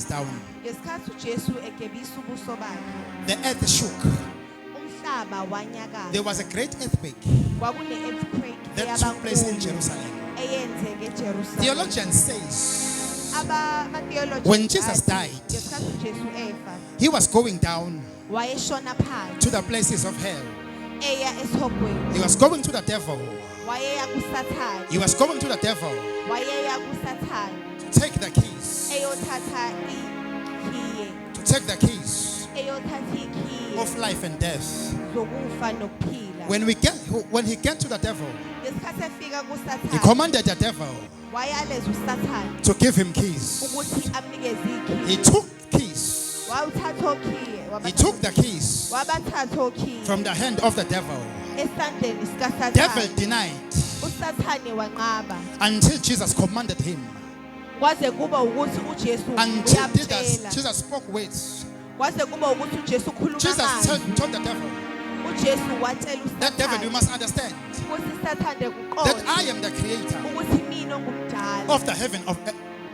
down. Ngesikhathi uJesu egebisa ubuso bakhe, The earth shook. umhlaba wanyakaza. There was a great earthquake Kwakune-earthquake that took place in eyabankulu Jerusalem. eyenzeke eJerusalem. Theologian says Ama-theologians when Jesus athi, died, ngesikhathi uJesu efa, he was going down wayeshona phansi, to the places of hell. eya esihogweni, He was going to the devil. wayeya kuSathane, He was going to the devil wayeya kuSathane, to take the keys. eyothatha ikhiye, To take the keys eyothatha ikhiye of life and death. zokufa nokuphila. When he get to the devil, Ngesikhathi efika he kuSathane, commanded the devil wayaleza uSathane to give him keys. ukuthi amnikeze He ikhiye. took keys. Wawuthatha okhiye, He took the keys wabathatha okhiye from the hand of the devil. esandleni Devil sikaSathane. denied uSathane wanqaba until Jesus commanded him. kwaze kuba ukuthi uJesu Until uyamtshela, Jesus spoke words. kwaze kuba ukuthi uJesu ukhuluma Jesus amazwi. told the devil, uJesu watshela that devil, you uSathane must understand ukuthi uSathane that kuqonde I am the creator ukuthi mina ongumdala of the heaven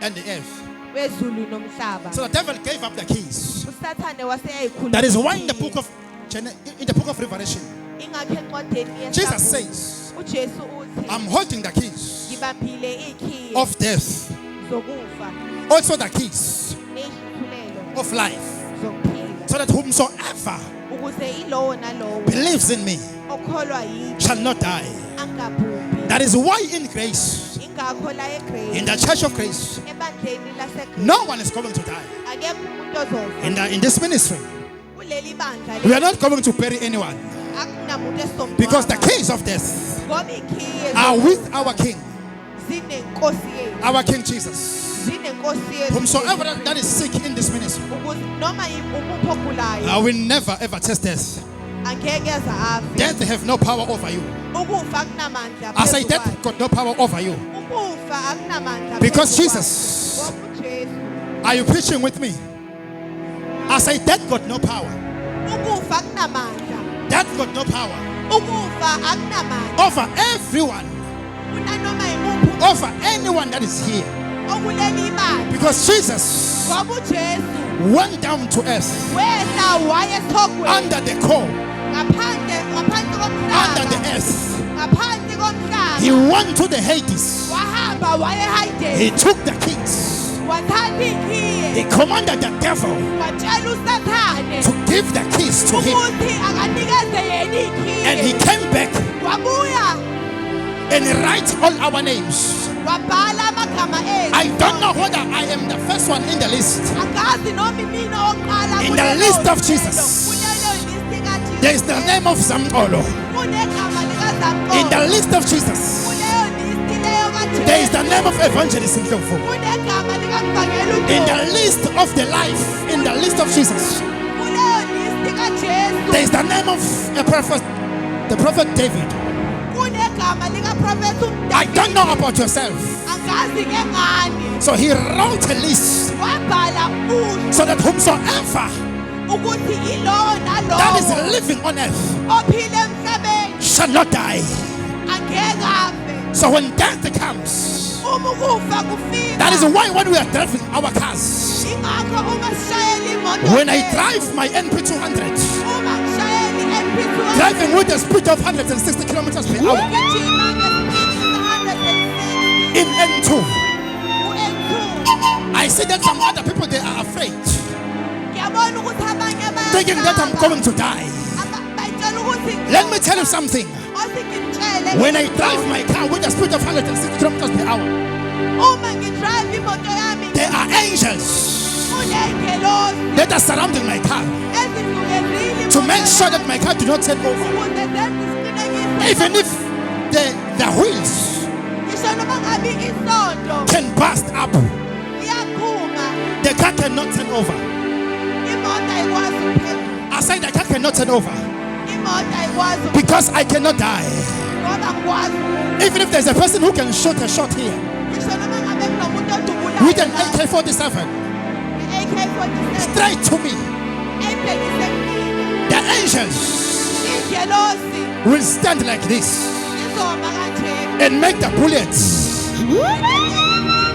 and the earth. wezulu nomhlaba. So the devil gave up the keys. uSathane waseyayikhuluma. That is why in the book of Revelation, ingakho encwadeni Jesus yeSamuel, says, uJesu uthi I'm holding the keys ngibambile ikhiye of death, zokufa also the keys nezithulelo of life, zokuphila, so that whomsoever ukuze ilowo nalowo believes in me okholwa yimi shall not die. angabhubhi. That is why in grace, ingakho la in eGrace, the church of grace, ebandleni laseGrace, no one is going to die. akekho umuntu ozofa In this ministry, kuleli bandla we are not going to bury anyone akunamuntu esizomngcwaba. because the keys of death ngoba ikhiye are with our King, zinenkosi yethu, our King Jesus. zinenkosi yethu. Whomsoever that is sick in this ministry, Ukuze noma umuphi ogulayo I will never ever test death. angeke aze afe. Death have no power over you. ukufa akunamandla I say phezu death kwakhe. got no power over you. ukufa akunamandla Because phezu Jesus, kwakhe. Ngoba uJesu, are you preaching with me? I say death got no power. ukufa akunamandla, Death got no power ukufa akunamandla over everyone, kunanoma yimuphi over anyone that is here. okuleli imali. Because Jesus Ngoba uJesu went down to earth wehla wayesogweni under the core, ngaphansi under the komhlaba, earth. ngaphansi komhlaba, He went to the Hades. wahamba waye He Hades, took the keys. wathatha ikhiye, He commanded the devil watshela uSathane to give the keys to him. ukuthi akanikeze yena And he ikhiye. came back Wabuya and write all our names. wabhala amagama ethu. I don't know whether I am the first one in the list. Akazi noma mina oqala In the kulelo list of hlelo. Jesus, Kulelo listi kaJesu. there is the name of Zamtolo. Kunegama likaZamcolo. In the list of Jesus, Kuleyo listi leyo kaJesu. there is the name of Evangelist Ndlovu. Kunegama likaMvangeli In the uNdlovu. list of the life, in the list of Jesus, Kuleyo listi kaJesu. there is the name of a prophet, the prophet David. Kunegama likaProfethi I uDavida. don't know about yourself. Angazi ke ngani. So he wrote a list Wabhala uhlu so that whomsoever ukuthi ilowo that is nalowo living on earth ophile emhlabeni shall not die. angeke afe. So when death comes, Uma ukufa kufika. that is why when we are driving our cars, Ingakho uma sishayela imoto. when I yethu, drive my NP200, uma ngishayela i-MP200, driving with the speed of 160 kilometers per hour ugijima ngesipidi se-160 in N2, ku-N2. I see that some other people, they are afraid, Ngiyabona ukuthi abanye thinking that I'm bayasaba. going to die. Bayitshela ukuthi Let me tell you something. othi ngimtshele When I drive my car with the speed of 160 kilometers per hour, uma ngidrayiva imoto yami there are angels kuney'ngelosi that are surrounding my car ezisuke ziyile to make sure that my car do not turn over. ukuze zenze isiqinikise. Even if the wheels Ngisho noma ngabe isondo can burst up, liyakhuma, the car cannot turn over. imoto ayikwazi ukuphezulu. I say the car cannot turn over Imoto ayikwazi because I cannot die. ngoba ngikwazi ukuthi Even if there's a person who can shoot a shot here ngisho noma ngabe kunomuntu odubulayo with an la, AK-47 AK-47 straight to me, eyibhekise kumina, the angels ingelosi will stand like this izoma kanje and make the bullets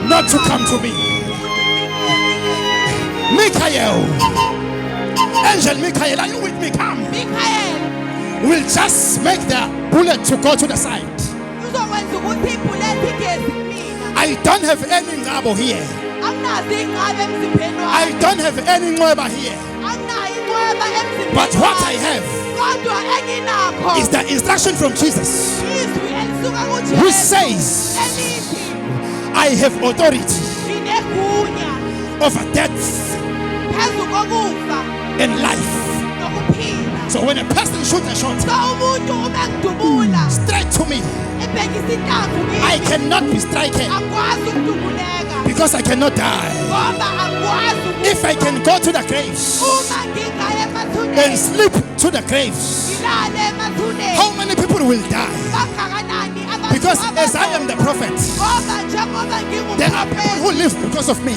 not to come to me. Michael. Angel Michael, are you with me? Come. Michael We'll just make the bullet to go to the side. uzokwenza ukuthi ibhuleti igezi kumina. I don't have any ngabo here. Anginazo iy'nqaba emzimbeni I wami. don't have any ngweba here. Anginayo inqweba emzimbeni But what I wami. have Kodwa enginakho is the instruction from Jesus, izwi elisuka who kuJesu says, elithi I have authority nginegunya over death phezu kokufa and life. nokuphila. So when a person shoots a shot So umuntu uma ngidubula straight to me, ebhekisa intambo I kimi, cannot be striking angikwazi ukudubuleka because I cannot die. ngoba angikwazi If I can go to the graves uma ngingaya and emathuneni sleep to the graves, ngilale emathuneni how many people will die? bangakanani abantu Because as I am the prophet, ngoba njengoba there are people who ngingumprofeti live because of me.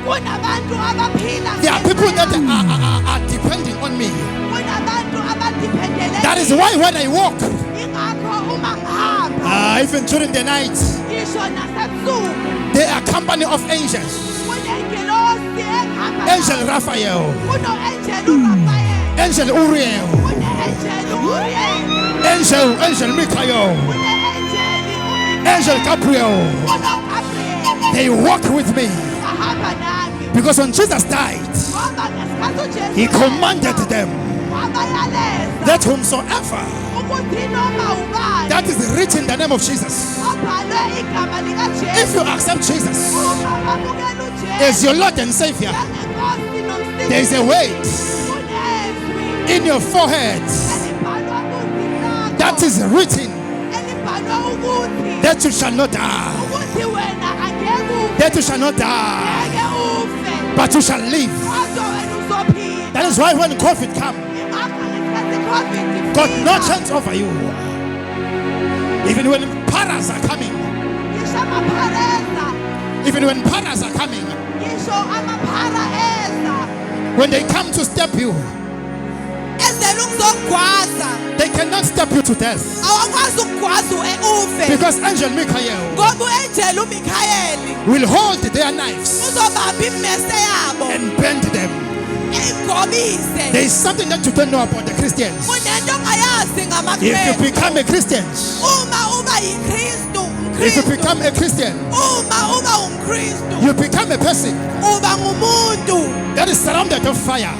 kunabantu abaphila There are people that ngenxa are depending on me. kunabantu abadiphendele That is why when I walk, ingakho uma ngihamba even during the night, ngisho nasebusuku they are company of angels. kunengilosi ehamba Angel Raphael, kuno-angel uRafael, Angel Uriel, kune-angel uRiel, Angel Michael, kune-angel Angel Gabriel. uGabriel. They walk with me. Bahamba nami Because when Jesus died, ngoba ngesikhathi uJesu he commanded them wabayaleza that whomsoever ukuthi noma ubani that is written in the name of Jesus, obhalwe igama if you likaJesu accept Jesus uma wamukela uJesu as your Lord and Savior, njengenkosi nomsizi, there is a weight kunezwi in your forehead elibhalwa kunzini lakho, that is written elibhalwe ukuthi that you shall not die, ukuthi wena angeke ufe, that you shall not die, angeke ufe, but you shall live. kodwa wena uzophila. That is why when COVID comes, Ingakho ngesikhathi i-COVID God no ifika, chance over you. Even when paras are coming, ngisho amaphareza, even when paras are coming, ngisho amaphara eza when they come to step you, ezela ukuzokugwaza, they cannot step you to death. awakwazi ukugwaza ufe, Because Angel Michael ngoba u-angel uMikhayeli will hold their knives uzobamba imese yabo and bend them. eyigobise. There is something that you don't know about the Christians. Kunento ongayazi If ngamakrestu. you become a Christian, Uma uba yiKristu, if you umKristu, become a Christian, uma uba umKristu, you become a person uba ngumuntu that is surrounded of fire,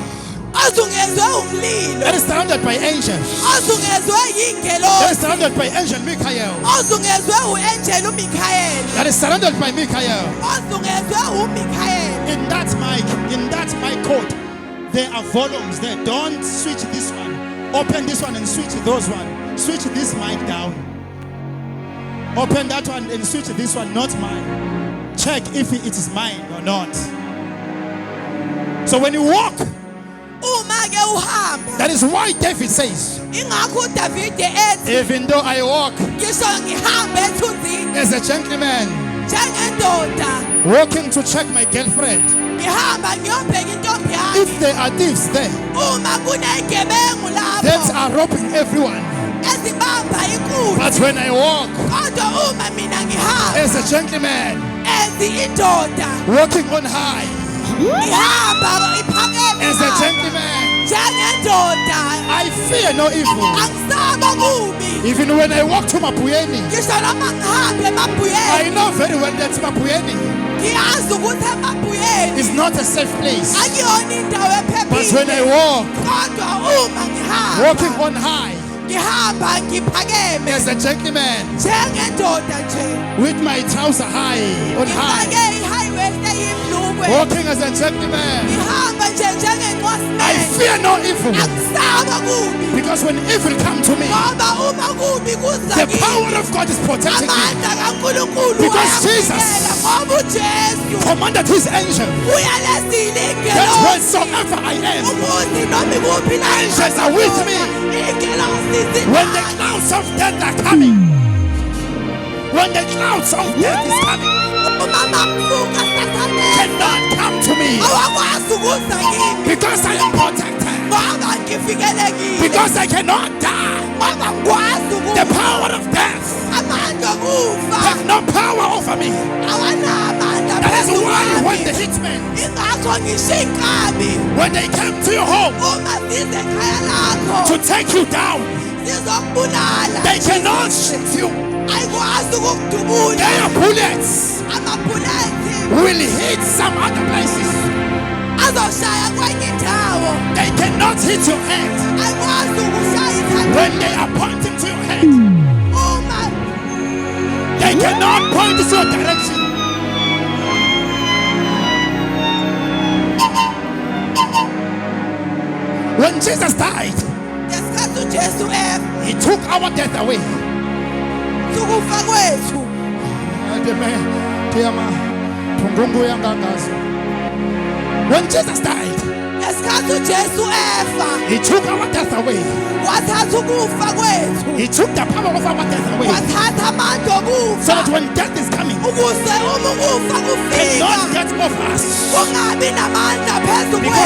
ozungezwe umlilo, that is surrounded by angels, ozungezwe that is yingelosi, surrounded by Angel Michael, ozungezwe u-angel uMikhayeli, that is surrounded by Michael. ozungezwe uMikhayeli. In that mic code, there are volumes there. Don't switch this one. Open this one and switch those one. Switch this mic down. Open that one and switch this one, not mine. Check if it is mine or not. So when you walk, Uma-ke uhamba, that is why David says, ingakho uDavide ethi even though I walk ngisho ngihamba ethunzini as a gentleman, njengendoda, walking to check my girlfriend, ngihamba ngiyobheka intombi yami, if there are thieves there uma kuney'gebengu that lapho are robbing everyone, ezibamba inkunzi, but when I walk kodwa uma mina ngihamba as a gentleman, indoda, walking on high, ngihamba iphakeme as a ngihamba gentleman, njengendoda, I fear no evil. angisaba kubi, Even when I walk to Mapuyeni, ngisho noma ngihambe I emabhuyeni, know very well that Mapuyeni ngiyazi ukuthi emabhuyeni is not a safe place. akuyona indawo But when I ephephile, walk, kodwa uma ngihamba walking on high, ngihamba ngiphakeme as a gentleman, njengendoda nje, with my trouser high, on high, ngifake i-highwaist eyimhlukwe, walking as a gentleman, ngihamba nje I njengenkosimene, fear no evil. angisaba kubi, Because when evil come to me, ngoba uma kubi kuza the kimi, power of God is protecting me. amandla kaNkulunkulu Because ayakuvikela, Jesus ngoba uJesu Commanded his angel uyalezile that ingelosi whensoever I am, ukuthi noma ikuphi la angels are with me. ingelosi When the zidlala. clouds of death are coming, when the clouds of death is coming, Uma mafuka sataneza cannot come to me awakwazi ukuza kimi, because I am protected, ngoba ngivikelekile, because I cannot die. ngoba ngikwazi The ukuthi power of death amandla okufa has no power over me. awanamandla That is why when the hitmen, ingakho ngisho inkabi when they came to your home uma zize ekhaya lakho to take you down, zizokubulala they cannot shoot you. ayikwazi ukukudubula Their bullets amabhulethi will hit some other places. azoshaya kwenye indawo They cannot hit your head. ayikwazi ukushaya ikhanda When they are pointing to your head, uma they cannot point to your direction. When Jesus died, ngesikhathi uJesu efa he took our death away. sukufa kwethu When Jesus died, ngesikhathi uJesu efa he took our death away. wathatha ukufa kwethu He took the power of our death away. wathatha amandla So that okufa when death is coming, ukuze uma ukufa kufika cannot get off us. kungabi namandla phezu Because